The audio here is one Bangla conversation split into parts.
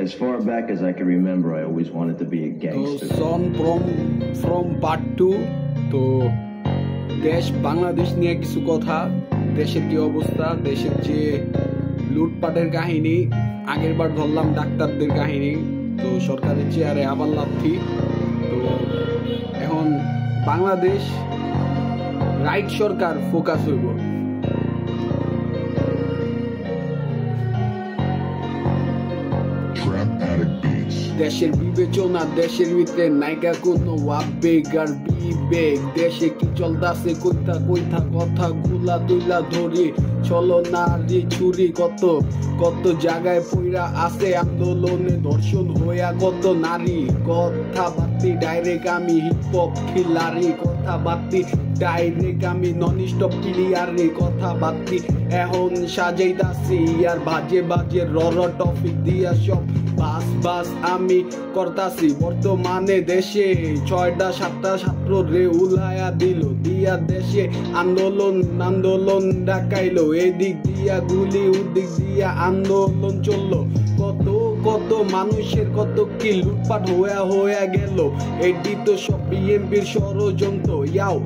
As far back as I can remember, I always wanted to be a gangster. So son from part 2 তো দেশ বাংলাদেশ নিয়ে কিছু কথা, দেশের কি অবস্থা, দেশের যে লুটপাটের কাহিনী, আগের বার ধরলাম ডাক্তারদের কাহিনী, তো সরকারের চেয়ারে আবার লাথি। তো এখন বাংলাদেশ রাইট সরকার ফোকাস হইব। দেশের বিবেচনা, দেশের ভিতরে নাইকা কোনো আবেগ আর বিবেক, দেশে কি চলতাছে কইতা কইতা কথা গুলা তুইলা ধরি, চলো নারী ছুরি কত কত জায়গায় পইরা আছে আন্দোলনে ধর্ষণ হইয়া কত নারী, কথা বাতি ডাইরেক্ট আমি হিপহপ খিলারি, কথা বাতি ডাইরেক্ট আমি নন স্টপ প্লেয়ারে, কথা বাতি এখন সাজাইতাছি আর বাজে বাজে টপিক দিয়া সব বাস বাস আমি করতাছি। বর্তমানে দেশে 6টা 7টা ছাত্র রে উলায়া দিল দিয়া দেশে আন্দোলন আন্দোলন ডাকাইলো, এদিক দিয়া গুলি ওদিক দিয়া আন্দোলন চললো, কত কত মানুষের কত কি লুটপাট হয়ে গেল, এটি তো সব বিএনপির ষড়যন্ত্র। ইয়াও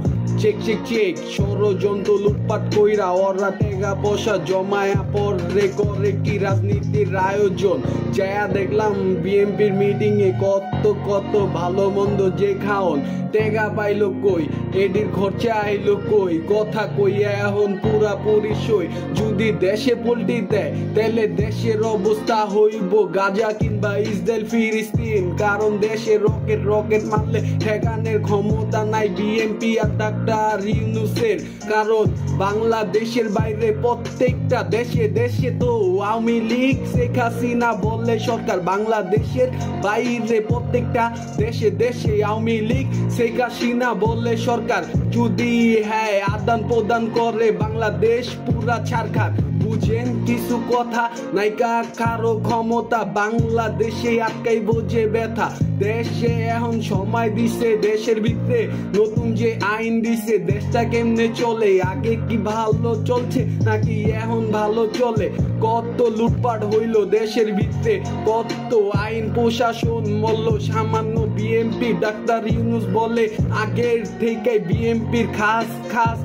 চেক চেক চেক ষড়যন্ত্র লুটপাট কইরা ওরা টাকা পয়সা জমায়া পরে করে কি রাজনীতির আয়োজন। যায়া দেখলাম বিএনপির মিটিং এ কত কত ভালো মন্দ যে খাওন টেকা পাইলো কই, এডির খরচা আইলো কই, কথা কইয়া এখন পুরাপুরি সই। যদি দেশে পল্টি দেয় তাহলে দেশের অবস্থা হইব গাজা কিংবা ইসরায়েল ফিলিস্তিন, কারণ দেশে রকেট রকেট মারলে ঠেকানের ক্ষমতা নাই বিএনপি আর ডাক্তার ইউনূসের, কারণ বাংলাদেশের বাইরে প্রত্যেকটা দেশে দেশে তো আওয়ামী লীগ শেখ হাসিনা বললে সরকার, বাংলাদেশের বাইরে প্রত্যেকটা দেশে দেশে আওয়ামী লীগ শেখ হাসিনা বললে সরকার, যদি হ্যাঁ আদান প্রদান করে বাংলাদেশ পুরা ছারখার। বুঝেন কিছু কথা নাইকা কারো ক্ষমতা, বাংলাদেশে আটকাই বোঝে ব্যথা, দেশে এখন সময় দিছে, দেশের ভিতরে নতুন যে আইন দিছে, দেশটা কেমনে চলে, আগে কি ভালো চলছে নাকি এখন ভালো চলে, কত লুটপাট হইল দেশের ভিতরে, কত আইন প্রশাসন মল্ল সামান্য বিএনপি ডাক্তার ইউনূস বলে আগের থেকে বিএনপির খাস খাস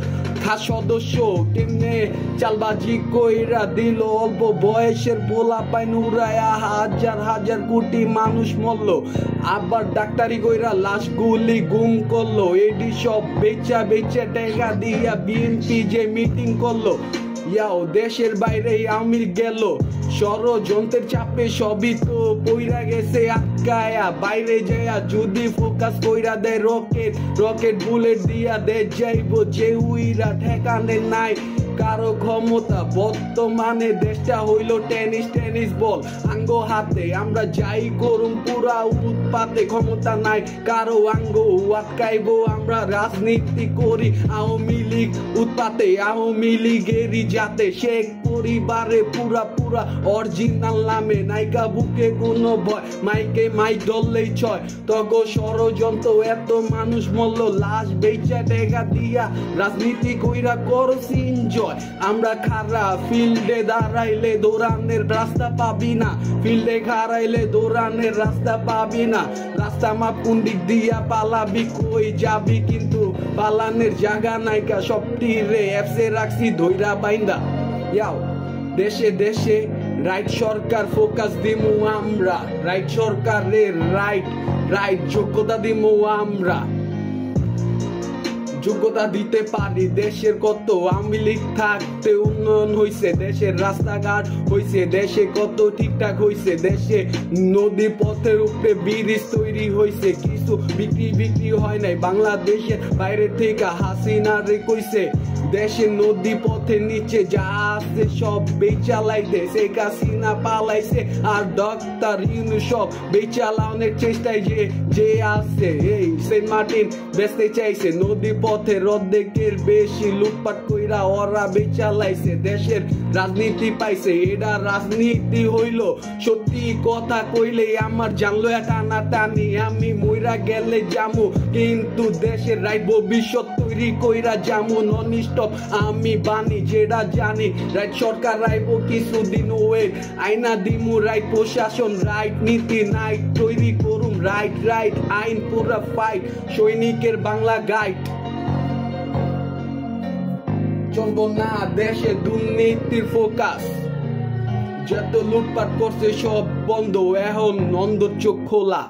খাস সদস্য কেমনে চালবাজি কইরা দিল, অল্প বয়সের পোলা পাইন উড়ায়া হাজার হাজার কোটি মানুষ মরল, আবার ডাক্তারি কইরা লাশ গুলি গুম করলো, এডি সব বেচা বেচা টাকা দিয়া বিএনপি যে মিটিং করলো। ইয়াও দেশের বাইরে আওয়ামী গেল ষড়যন্ত্রের চাপে সবই তো পইরা গেছে আটকায়া, বাইরে যায়া যদি ফোকাস কইরা দেয় রকেট রকেট বুলেট দিয়া দে যাইব যে উইরা ঠেকানে নাই কারো ক্ষমতা। বর্তমানে দেশটা হইল টেনিস টেনিস বল আঙ্গ হাতে, আমরা যাই করুম পুরা উৎপাতে, ক্ষমতা নাই কারো আঙ্গ আটকাইব, আমরা রাজনীতি করি আওয়ামী লীগ উৎপাতে, আওয়ামী লীগেরই যাতে শেখ পরিবারে পুরা পুরা অরিজিনাল নামে নাইকা বুকে কোনো ভয়, মাইকে মাইক ধরলেই ছয়, তগ ষড়যন্ত্র এত মানুষ মরল, লাশ বেচা টেকা দিয়া রাজনীতি কইরা করছি এনজয়। আমরা খারা ফিল্ডে দাঁড়াইলে দৌড়ানের রাস্তা পাবি না, ফিল্ডে খারাইলে দৌড়ানের রাস্তা পাবি না, রাস্তা মাপ কোন দিক দিয়া পালাবি কই যাবি, কিন্তু পালানের জায়গা নাইকা সবটি রে অ্যাপসে রাখছি ধইরা বাইন্দা। ইয়াও দেশে দেশে রাইট সরকার ফোকাস দিমু আমরা, রাইট সরকারের রাইট রাইট যোগ্যতা দিমু আমরা, যোগ্যতা দিতে পারি। দেশের কত আওয়ামী লীগ থাকতে উন্নয়ন হইছে, দেশের রাস্তাঘাট হইছে, দেশে কত ঠিকঠাক হইছে, দেশে নদী পথের উপরে ব্রিজ তৈরি হইছে, কিছু বিক্রি হয় নাই, বাংলাদেশের বাইরে থেকে হাসিনা রে কইছে দেশের নদী পথের নিচে যা আছে সব বেচালাইতে, শেখ হাসিনা পালাইছে আর ডাক্তার ইউনূস সব বেচালানোর চেষ্টায় যে আছে, এই সেন্ট মার্টিন বেচতে চাইছে, নদী পথের অর্ধেকের বেশি লুটপাট কইরা ওরা বেচালাইছে, দেশের রাজনীতি পাইছে, এটা রাজনীতি হইল সত্যি কথা কইলে আমার জানলো টানা টানি, আমি মইরা গেলে জামু কিন্তু দেশের রাইট ভবিষ্যৎ তৈরি কইরা যেমন অনিষ্টপ আমি বানি যেটা জানি রাইট সরকার রাইব কিছুদিন ওয়েট আইনা দিমু রাইট প্রশাসন রাইট নীতি নাইট তৈরি করুম রাইট রাইট আইন পুরা ফাইট সৈনিকের বাংলা গাইড চলবো না দেশে দুর্নীতির ফোকাস যত লুটপাট করছে সব বন্ধ এখন নন্দ চোখ খোলা